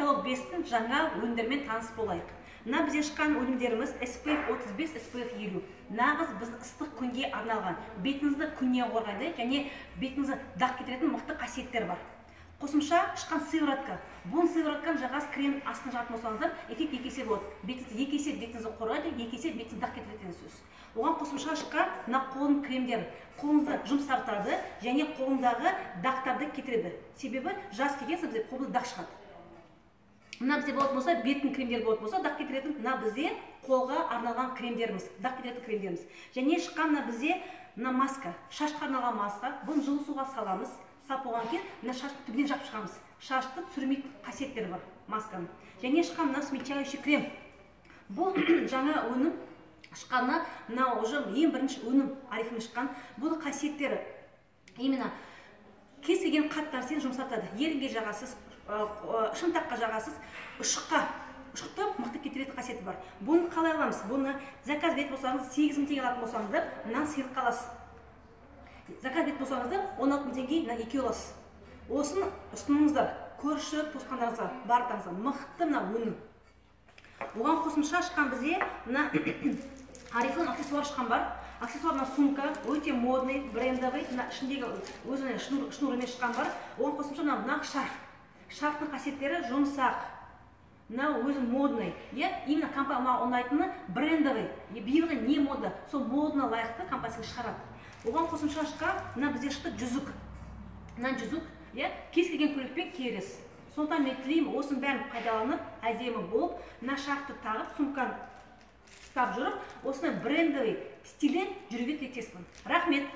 Эколог Бесттің жаңа өнімдермен таныс болайық. Мына бізде шыққан өнімдеріміз SPF 35, SPF 50. Нағыз біздің ыстық күнге арналған, бетіңізді күннен қорғайды және бетіңізді дақ кетіретін мықты қасиеттер бар. Қосымша шыққан сыворотка. Бұл сыворотканы жағас крем астына жағатын болсаңыздар, эффект 2 есе болады. Бетіңізді 2 есе бетіңізді қорғайды, 2 есе бетіңізді дақ кетіретін сөз. Оған қосымша шыққан мына қолың кремдер. Қолыңызды жұмсартады және қолыңдағы дақтарды кетіреді. Себебі жаз келген бізде қолда дақ шығады. Мына бізде болатын болса, беттің кремдері болатын болса, дақ кетіретін мына бізде қолға арналған кремдеріміз, дақ кетіретін кремдеріміз. Және шыққан мына бізде мына маска, шашқа арналған маска. Бұны жылы суға саламыз. Сап болған кейін мына шашты түбінен жапып шығамыз. Шашты түсірмейтін қасиеттері бар масканың. Және шыққан мына смягчающий крем. Бұл жаңа өнім шыққаны, мына уже ең бірінші өнім Арифин шыққан. Бұл қасиеттері именно кез келген қатты нәрсені жұмсартады. Ерінге жағасыз, шынтаққа жағасыз, ұшықты мықты кетіретін қасиеті бар. Бұны қалай аламыз? Бұны заказ бет болсаңыз, 8 мың теңге алатын болсаңыздар, мынаны сыйлыққа аласыз. Заказ бет болсаңыздар, 16 мың теңге мына 2 аласыз. Осыны ұсыныңыздар, көрші туысқандарыңызға, барлықтарыңызға мықты мына өнім. Оған қосымша шыққан бізде мына Арифин аксессуар шыққан бар. Аксессуар сумка, өте модный, брендовый, ішіндегі өзіне шнурымен шыққан бар. Оған қосымша мына шарф. Шарфтың қасиеттері жұмсақ. Мына өзі модный. Именно компания ұнайтыны брендовый. Биылғы не мода? Сол модына лайықты компаниясы шығарады. Оған қосымша шыққан мына бізде шықты жүзік. Мына жүзік кез келген көйлекпен киересіз. Сондықтан мен тілеймін, осының бәрін пайдаланып, әдемі болып, мына шарфты тағып, сумканы ұстап жүріп, осыны брендовый стилен жүруге тілектеспін. Рахмет!